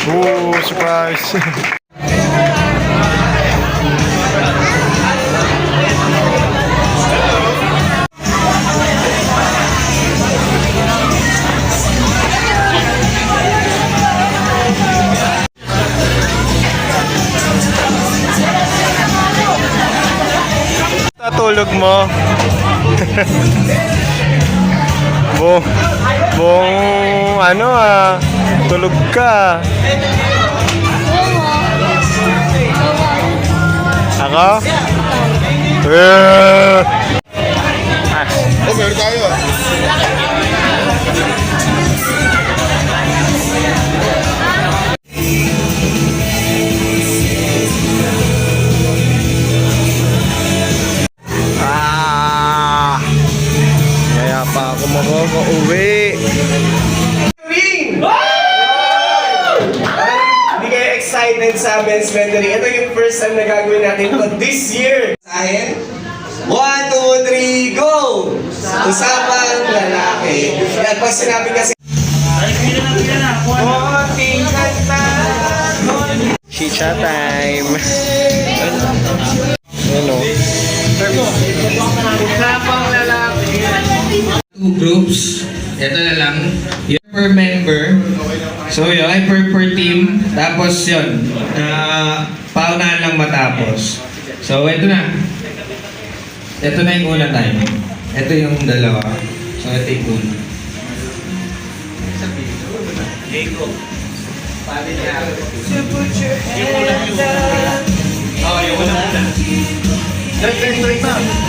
Oh, surprise. Tulog mo. Bong ano tulog ka. Ako? Oh, meron tayo Kaya pa ako makaka-uwi. Hindi kayo excited sa men's mentoring. Ito yung first time na gagawin natin ito this year. Sahin? 1, 2, 3, go! Usapang lalaki. Yan, pag sinabi kasi konting kanta. Chicha time. Ano? Usapang lalaki. 2 groups. Ito na lang. Yung per member. So yun, ay per team. Tapos yun, paunahan lang matapos. So ito na. Ito na yung una time. Ito yung dalawa. So ito yung una. Oh, yung una.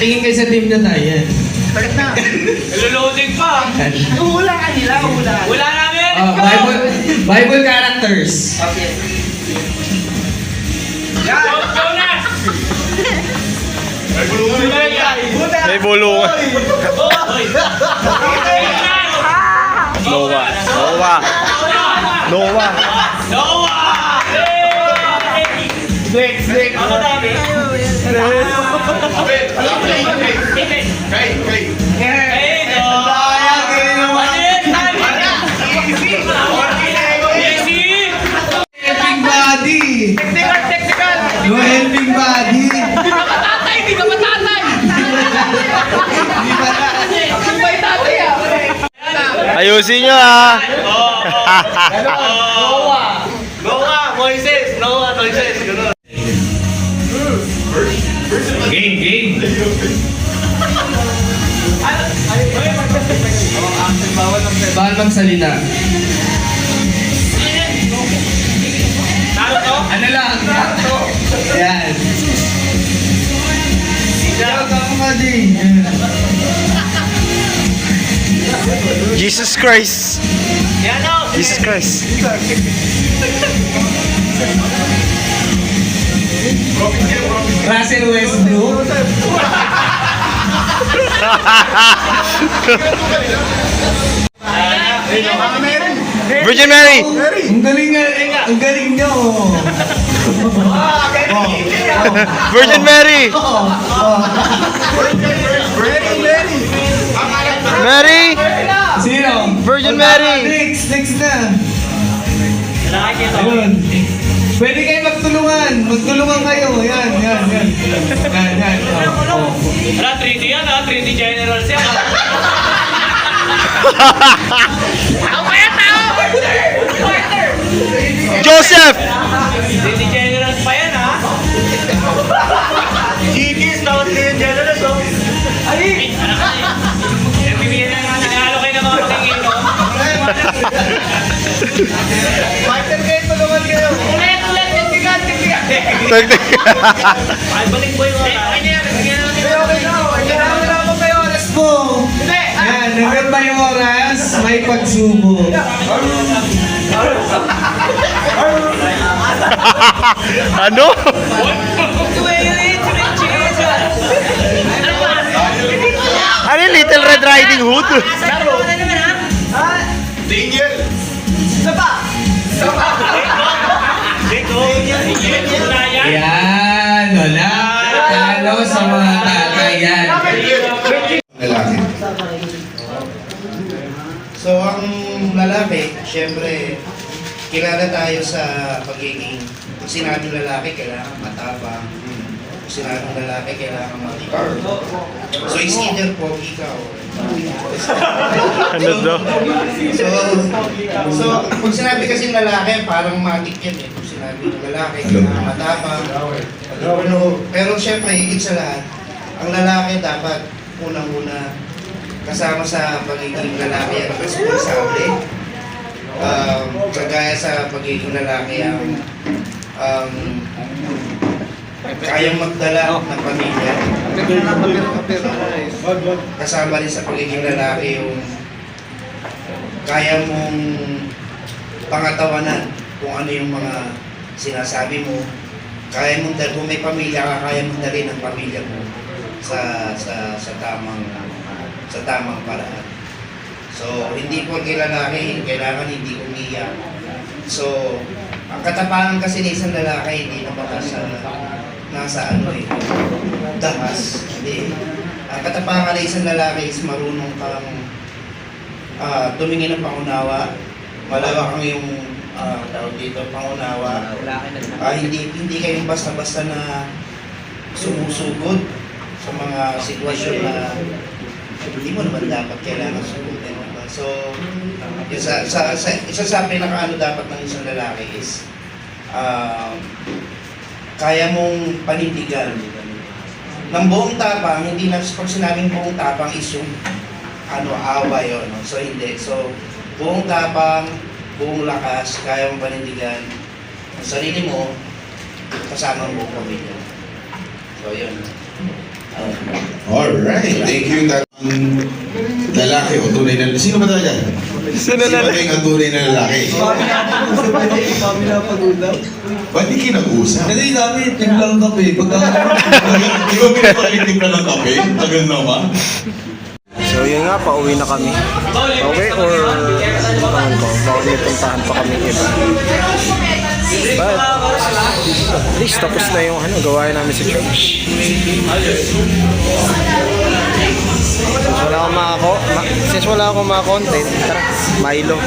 Tingin kayo sa team na tayo. Yan. Naloloading pa. Hula ka nila, hula. Hula namin! Bible characters. Okay. Yan! Jonas! May bulungan. Noah. Snake! Ako dami. Helping body. Technical! No helping body. Hindi ka matatay! Hindi ba yung tatay Ayusin nyo Noah! Moises! Ganun. Game. Bawal magsalita. Ano lang? Yan. Jesus Christ. Jesus Christ. Russell Westbrook. Virgin Mary. Ang galing niyo. Virgin Mary. Mary. Sino? Virgin Mary. Next na. Ayun. Pwede kayo magtulungan. Magtulungan kayo. Yan. Wala, 3D yan 3D generals yan Joseph. 3D generals pa yan GG's na 3D generals Ay! Bibigyan na nanalo kayo ng mga patingin Fighter kayo, tulungan kayo Ulit, teknikan Ay, balik po yung Yan, hanggang ba yung oras? May pagsubok. Ano? Ano yung Little Red Riding Hood? Daniel! Yan, wala. Talo sa mga tatay yan. Lalaki. So, ang lalaki, syempre, kilala tayo sa pagiging, kung sinabing lalaki, kailangan matapang. Kung sinabing lalaki, kailangan matikar. So, it's either pogi ka o... Ano daw? So, kung sinabi kasing lalaki, parang matik yan eh. Kung sinabi ng lalaki, kailangan matapang. Pero syempre, higit sa lahat, ang lalaki dapat unang-una kasama sa pagiging lalaki ang responsable. Kagaya sa pagiging lalaki ang kayang magdala ng pamilya. Kasama rin sa pagiging lalaki yung kaya mong pangatawanan kung ano yung mga sinasabi mo. Kaya mong kung may pamilya ka, kaya mong dalhin ang pamilya mo sa tamang paraan. So, hindi po lalaki, kailangan hindi umiyak. So, ang katapangan kasi ng isang lalaki, hindi naman nasa dahas. Hindi. Ang katapangan ng isang lalaki is marunong kang tumingin ng pangunawa, malawak ang yung tawag dito, pangunawa. Hindi kayong basta-basta na sumusugod sa mga sitwasyon na hindi mo naman dapat kailangan sugutin. So, isa sa pinaka-ano dapat ng isang lalaki is kaya mong panindigan ng buong tapang, hindi na pag sinabing buong tapang is yung away yun. No? So, hindi. So, buong tapang, buong lakas, kaya mong panindigan ang sarili mo kasama ang buong pamilya. So, yun. Alright, thank you. Lalaki o tunay na... Sino ba talaga? Sino ba yung tunay na lalaki? Ba't di kinag-usap? Kasi sabi, timplang kape. Pagka... Di ba pinapakitimpla ng kape? Tagal naman. So yun nga, pauwi na kami. Okay, or puntahan ko. Baka may puntahan pa kami iba. But, at least tapos na yung gawain namin sa church. Since wala akong mga content, tara, Milo.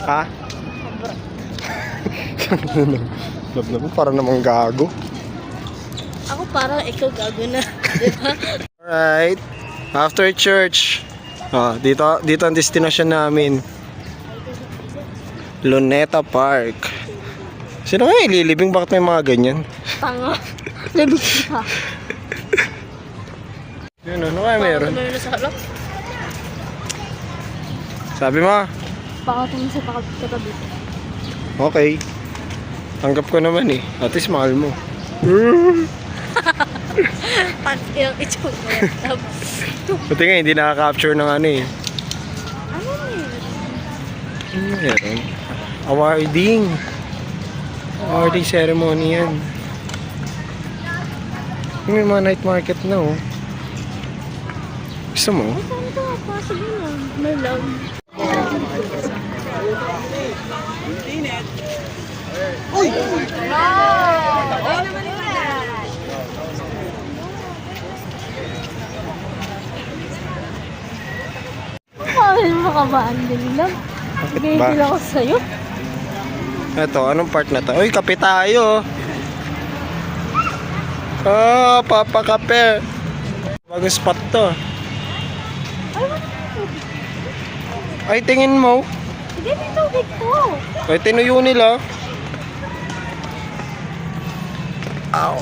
Ha? Love naman, para namang gago. Ako parang ikaw gago na, di ba? Alright, after church, dito ang destination namin. Luneta Park. Sino kaya ililibing? Bakit may mga ganyan? Tanga. Labig ka. Yun, ano kaya meron? Baka tumulong sa harap. Sabi mo? Baka tumulong sa katabi. Okay. Tanggap ko naman eh. At least mahal mo. At yung itsura mo yan. Buti nga hindi nakaka-capture ng ano eh. Ano yun? Ano meron? Awarding ceremony yan. May mga night market na oh. Gusto mo? Saan ito? Possible na. May love. Uy! Wow! Ay naman ito yan. Bakit makabaan din lang? Bakit ba? Bigay ako sa'yo. Ito, anong part na to? Uy, kape tayo! Papakape! Bagong spot to. Ay, tingin mo. Sige, may tubig ko. Ay, tinuyo nila. Ow.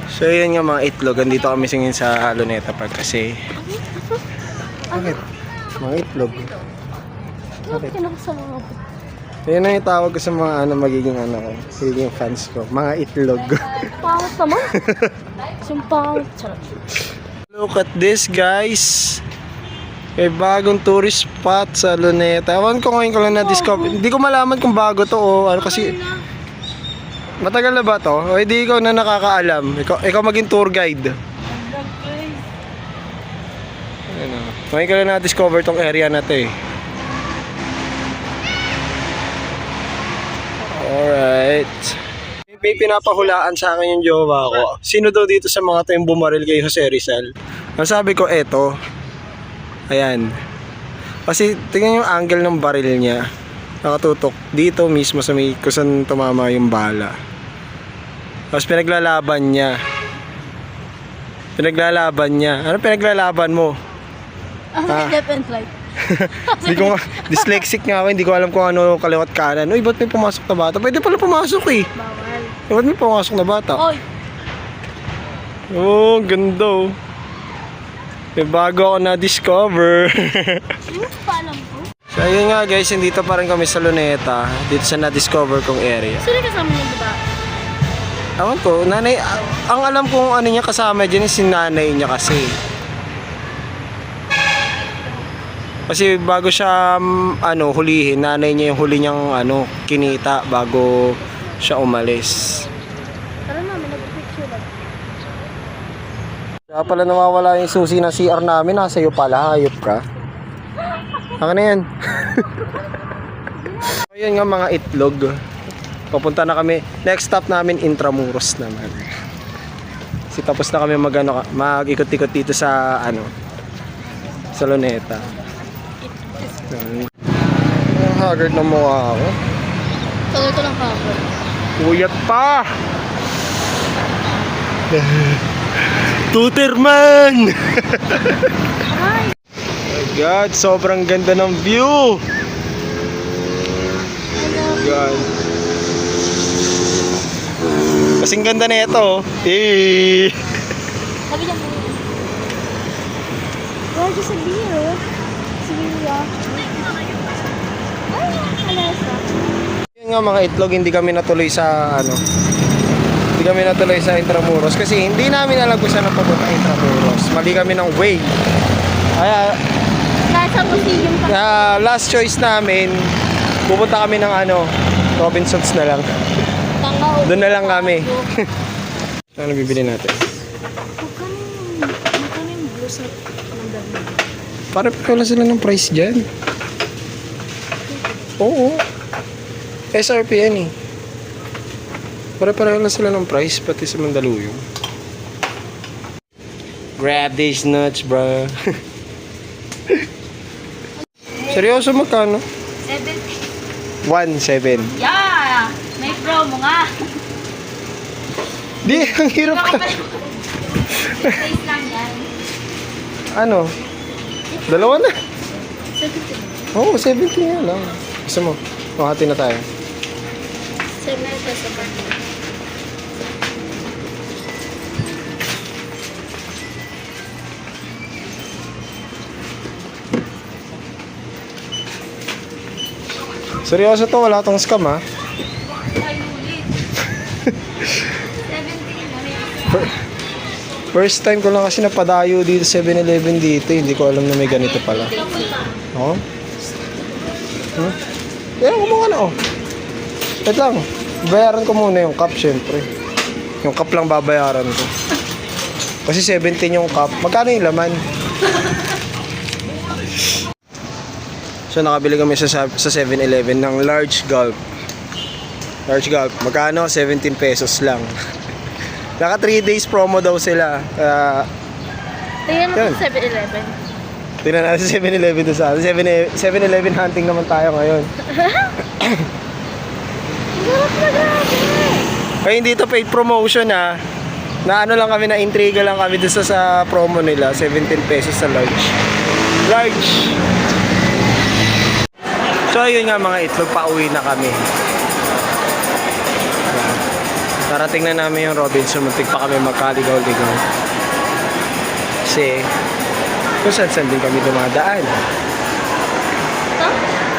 So, yun nga mga itlog. Andito kami singin sa Luneta Park kasi... Bakit? Mga itlog. Bakit ka sa mga Yan ang itawag ko sa mga magiging magiging fans ko. Mga itlog. pangit naman? Sumpangit. Charot. Look at this, guys. May bagong tourist spot sa Luneta. Ewan ko ngayon ko lang na-discover. Hindi ko malaman kung bago to o ano kasi... Matagal na ba to? O hindi ikaw na nakakaalam. Ikaw maging tour guide. Ngayon ko lang na-discover tong area na to eh. Alright. May pinapahulaan sa akin yung jowa ko. Sino daw dito sa mga to yung bumaril kay Jose Rizal? Ang sabi ko, eto. Ayan. Kasi tingnan yung angle ng baril niya. Nakatutok dito mismo sa may kung saan tumama yung bala. Tapos pinaglalaban niya. Ano pinaglalaban mo? Left and right. Hindi ko nga, dyslexic nga ako, hindi ko alam kung ano kaliwat kanan. Uy, ba't may pumasok na bata? Pwede pala pumasok eh. Bawal. Ba't may pumasok na bata? Oy! Oh, ganda oh. May bago ako na-discover. Hindi mo pa alam ko. So ayun nga guys, dito pa rin kami sa Luneta. Dito sa na-discover kong area. Sino kasama niya, diba? Awan ko, nanay, ang alam kong ano niya kasama dyan is si nanay niya kasi. Kasi bago siya hulihin, nanay niya yung huli niyang kinita bago siya umalis. Tara na, may nag-picture lang. Kaya pala nawawala yung susi ng CR namin, nasa iyo pala, hayop ka. Ako na yan. Ayun nga mga itlog. Papunta na kami. Next stop namin Intramuros naman. Kasi tapos na kami mag-ikot-ikot dito sa sa Luneta. Ang haggard ng mukha ako. Tuloy ko lang cover. Puyat pa! Tuterman! Ay! My God, sobrang ganda ng view! God. Kasing ganda na ito. Eh. Sabi niya mo. Gorgeous sa beer. Si Mia. Ay, alasa. Yun nga mga itlog, hindi kami natuloy sa Hindi kami natuloy sa Intramuros kasi hindi namin alam kung saan ang papunta Intramuros. Mali kami ng way. Kaya Nasa museum pa. last choice namin, pupunta kami ng Robinsons na lang. Tanga. Doon na lang kami. Ano bibili natin? Magkano yung blue sa mandarin? Para wala sila ng price dyan. Oo. SRP yan eh. Para lang sila ng price pati sa Mandaluyong. Grab these nuts, bro. Seryoso, magkano? 70. 1.7. Yeah! May promo nga. Di, ang hirap ka. Price lang yan. Ano? Dalawa na. 70. Oo, 70 nga lang. Gusto mo? Makati na tayo. 70 pesos ba? Seryoso to, wala tong scam ha. Ay, ulit. 70. First time ko lang kasi napadayo dito 7-Eleven dito. Hindi ko alam na may ganito pala. Oo. Huh? Kumuha na oh. Wait lang. Bayaran ko muna yung cup syempre. Yung cup lang babayaran ko. Kasi 17 yung cup. Magkano yung laman? So nakabili kami sa 7-Eleven ng large gulp. Large gulp. Magkano? 17 pesos lang. Naka 3 days promo daw sila. Tingnan mo Yun. sa 7-Eleven. Tingnan natin sa 7-Eleven doon sa 7-Eleven hunting naman tayo ngayon. Sarap na grabe. Kaya hindi ito paid promotion ha. Na lang kami, na intriga lang kami doon sa promo nila. 17 pesos sa large. Large! So ayun nga mga itlog, pauwi na kami. Tarating na namin yung Robinson, muntik pa kami magkaligaw-ligaw. Kasi kung saan din kami dumadaan. Ito?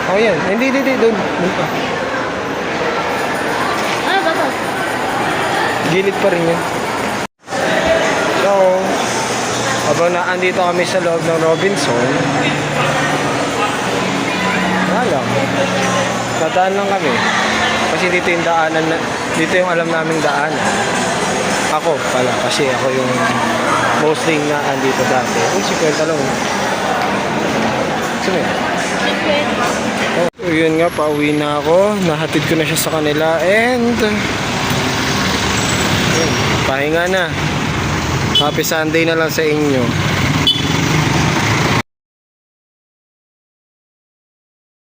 Oh yan, hindi, doon pa. Ano ba ito? Gilid pa rin yun. So, habang naandito kami sa loob ng Robinson, wala lang. Dadaan lang kami. Kasi dito yung daanan, dito yung alam naming daan. Ako pala, kasi ako yung mostly na andito dati. Uy, si Kwenta lang. Sino yun? Oh, yun nga, pauwi na ako. Nahatid ko na siya sa kanila and Pahinga na. Happy Sunday na lang sa inyo.